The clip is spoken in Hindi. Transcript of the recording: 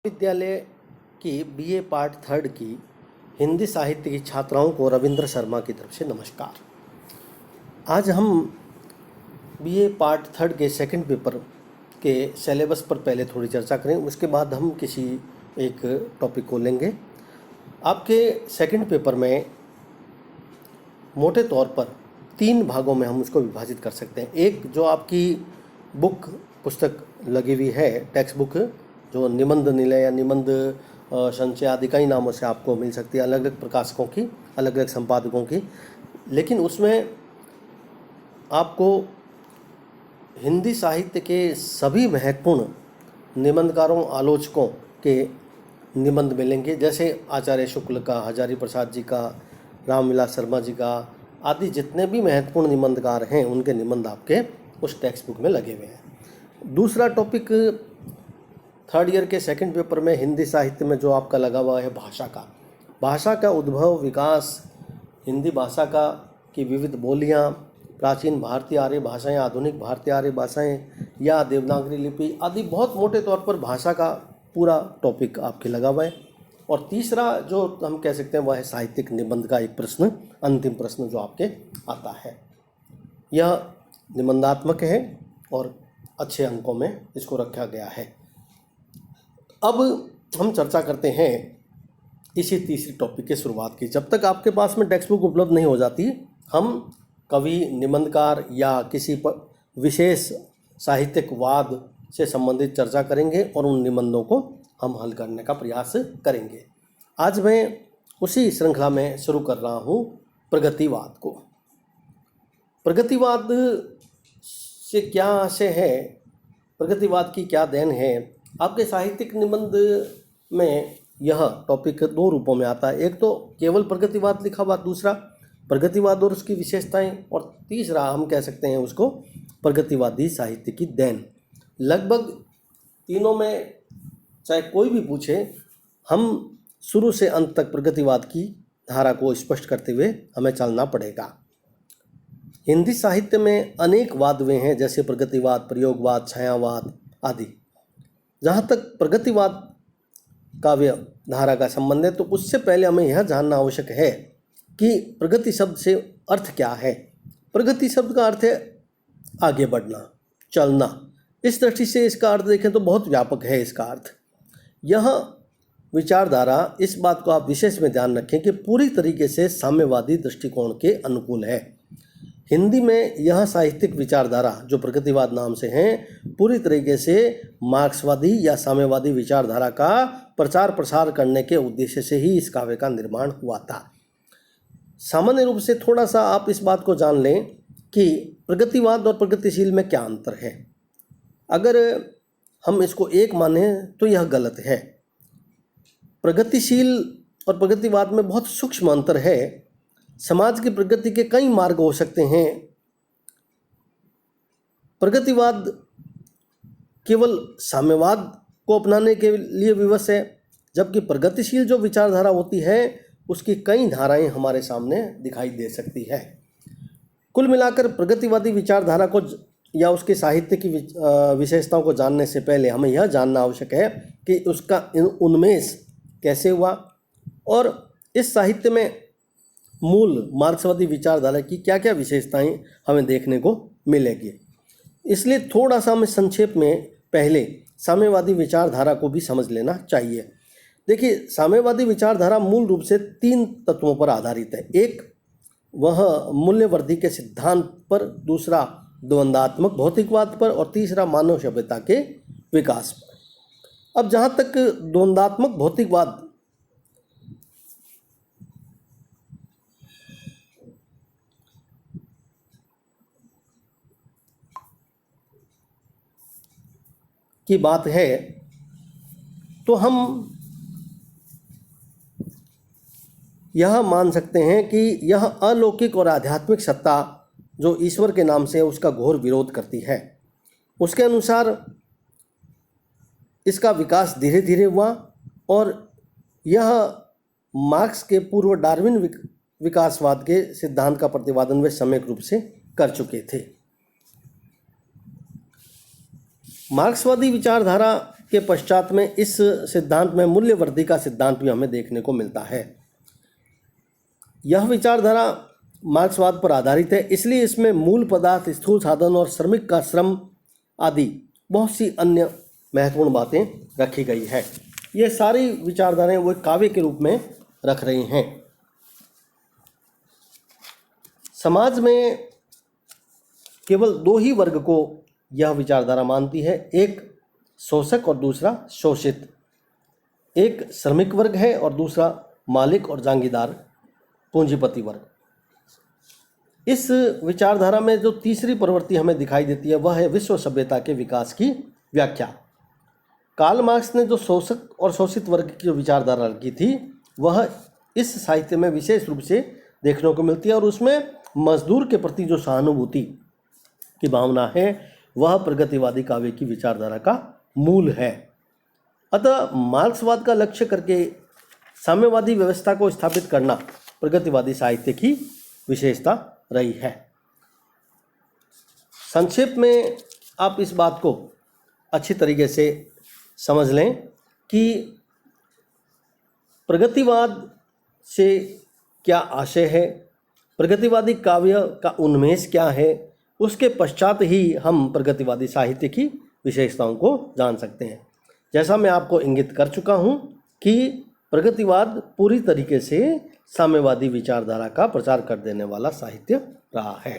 विद्यालय की बीए पार्ट थर्ड की हिंदी साहित्य की छात्राओं को रविंद्र शर्मा की तरफ से नमस्कार। आज हम बीए पार्ट थर्ड के सेकंड पेपर के सिलेबस पर पहले थोड़ी चर्चा करें, उसके बाद हम किसी एक टॉपिक को लेंगे। आपके सेकंड पेपर में मोटे तौर पर 3 भागों में हम उसको विभाजित कर सकते हैं। एक जो आपकी पुस्तक लगी हुई है, टेक्स्ट बुक, जो निबंध निलय या निबंध संचय आदि कई नामों से आपको मिल सकती है, अलग अलग प्रकाशकों की, अलग अलग संपादकों की। लेकिन उसमें आपको हिंदी साहित्य के सभी महत्वपूर्ण निबंधकारों, आलोचकों के निबंध मिलेंगे, जैसे आचार्य शुक्ल का, हजारी प्रसाद जी का, रामविलास शर्मा जी का आदि जितने भी महत्वपूर्ण निबंधकार हैं उनके निबंध आपके उस टेक्स्ट बुक में लगे हुए हैं। दूसरा टॉपिक थर्ड ईयर के सेकंड पेपर में हिंदी साहित्य में जो आपका लगा हुआ है भाषा का उद्भव, विकास, हिंदी भाषा की विविध बोलियां, प्राचीन भारतीय आर्य भाषाएं, आधुनिक भारतीय आर्य भाषाएं या देवनागरी लिपि आदि, बहुत मोटे तौर पर भाषा का पूरा टॉपिक आपके लगा हुआ है। और तीसरा जो हम कह सकते हैं वह है साहित्यिक निबंध का एक प्रश्न, अंतिम प्रश्न जो आपके आता है। यह निबंधात्मक है और अच्छे अंकों में इसको रखा गया है। अब हम चर्चा करते हैं इसी तीसरी टॉपिक की शुरुआत की। जब तक आपके पास में टेक्स्ट बुक उपलब्ध नहीं हो जाती, हम कवि, निबंधकार या किसी विशेष साहित्यिक वाद से संबंधित चर्चा करेंगे और उन निबंधों को हम हल करने का प्रयास करेंगे। आज मैं उसी श्रृंखला में शुरू कर रहा हूँ प्रगतिवाद को। प्रगतिवाद से क्या आशय है, प्रगतिवाद की क्या देन है। आपके साहित्यिक निबंध में यह टॉपिक 2 रूपों में आता है। एक तो केवल प्रगतिवाद लिखा हुआ, दूसरा प्रगतिवाद और उसकी विशेषताएं, और तीसरा हम कह सकते हैं उसको प्रगतिवादी साहित्य की देन। लगभग तीनों में चाहे कोई भी पूछे, हम शुरू से अंत तक प्रगतिवाद की धारा को स्पष्ट करते हुए हमें चलना पड़ेगा। हिंदी साहित्य में अनेक वाद हुए हैं, जैसे प्रगतिवाद, प्रयोगवाद, छायावाद आदि। जहाँ तक प्रगतिवाद काव्य धारा का संबंध है, तो उससे पहले हमें यह जानना आवश्यक है कि प्रगति शब्द से अर्थ क्या है। प्रगति शब्द का अर्थ है आगे बढ़ना, चलना। इस दृष्टि से इसका अर्थ देखें तो बहुत व्यापक है इसका अर्थ। यह विचारधारा, इस बात को आप विशेष में ध्यान रखें कि पूरी तरीके से साम्यवादी दृष्टिकोण के अनुकूल है। हिंदी में यह साहित्यिक विचारधारा जो प्रगतिवाद नाम से है, पूरी तरीके से मार्क्सवादी या साम्यवादी विचारधारा का प्रचार प्रसार करने के उद्देश्य से ही इस काव्य का निर्माण हुआ था। सामान्य रूप से थोड़ा सा आप इस बात को जान लें कि प्रगतिवाद और प्रगतिशील में क्या अंतर है। अगर हम इसको एक माने तो यह गलत है। प्रगतिशील और प्रगतिवाद में बहुत सूक्ष्म अंतर है। समाज की प्रगति के कई मार्ग हो सकते हैं। प्रगतिवाद केवल साम्यवाद को अपनाने के लिए विवश है, जबकि प्रगतिशील जो विचारधारा होती है उसकी कई धाराएं हमारे सामने दिखाई दे सकती है। कुल मिलाकर प्रगतिवादी विचारधारा को या उसके साहित्य की विशेषताओं को जानने से पहले हमें यह जानना आवश्यक है कि उसका उन्मेष कैसे हुआ और इस साहित्य में मूल मार्क्सवादी विचारधारा की क्या क्या विशेषताएं हमें देखने को मिलेगी। इसलिए थोड़ा सा हमें संक्षेप में पहले साम्यवादी विचारधारा को भी समझ लेना चाहिए। देखिए, साम्यवादी विचारधारा मूल रूप से 3 तत्वों पर आधारित है। एक वह मूल्यवर्धी के सिद्धांत पर, दूसरा द्वंद्वात्मक भौतिकवाद पर और तीसरा मानव सभ्यता के विकास पर। अब जहाँ तक द्वंद्वात्मक भौतिकवाद की बात है, तो हम यह मान सकते हैं कि यह अलौकिक और आध्यात्मिक सत्ता जो ईश्वर के नाम से है उसका घोर विरोध करती है। उसके अनुसार इसका विकास धीरे धीरे हुआ और यह मार्क्स के पूर्व डार्विन विकासवाद के सिद्धांत का प्रतिपादन वे सम्यक रूप से कर चुके थे। मार्क्सवादी विचारधारा के पश्चात में इस सिद्धांत में मूल्यवर्धी का सिद्धांत भी हमें देखने को मिलता है। यह विचारधारा मार्क्सवाद पर आधारित है, इसलिए इसमें मूल पदार्थ, स्थूल साधन और श्रमिक का श्रम आदि बहुत सी अन्य महत्वपूर्ण बातें रखी गई है। ये सारी विचारधाराएं वो एक काव्य के रूप में रख रही हैं। समाज में केवल दो ही वर्ग को यह विचारधारा मानती है, एक शोषक और दूसरा शोषित। एक श्रमिक वर्ग है और दूसरा मालिक और जागीरदार पूंजीपति वर्ग। इस विचारधारा में जो तीसरी प्रवृत्ति हमें दिखाई देती है वह है विश्व सभ्यता के विकास की व्याख्या। कार्ल मार्क्स ने जो शोषक और शोषित वर्ग की जो विचारधारा रखी थी वह इस साहित्य में विशेष रूप से देखने को मिलती है और उसमें मजदूर के प्रति जो सहानुभूति की भावना है वह प्रगतिवादी काव्य की विचारधारा का मूल है। अतः मार्क्सवाद का लक्ष्य करके साम्यवादी व्यवस्था को स्थापित करना प्रगतिवादी साहित्य की विशेषता रही है। संक्षेप में आप इस बात को अच्छी तरीके से समझ लें कि प्रगतिवाद से क्या आशय है, प्रगतिवादी काव्य का उन्मेष क्या है, उसके पश्चात ही हम प्रगतिवादी साहित्य की विशेषताओं को जान सकते हैं। जैसा मैं आपको इंगित कर चुका हूँ कि प्रगतिवाद पूरी तरीके से साम्यवादी विचारधारा का प्रचार कर देने वाला साहित्य रहा है।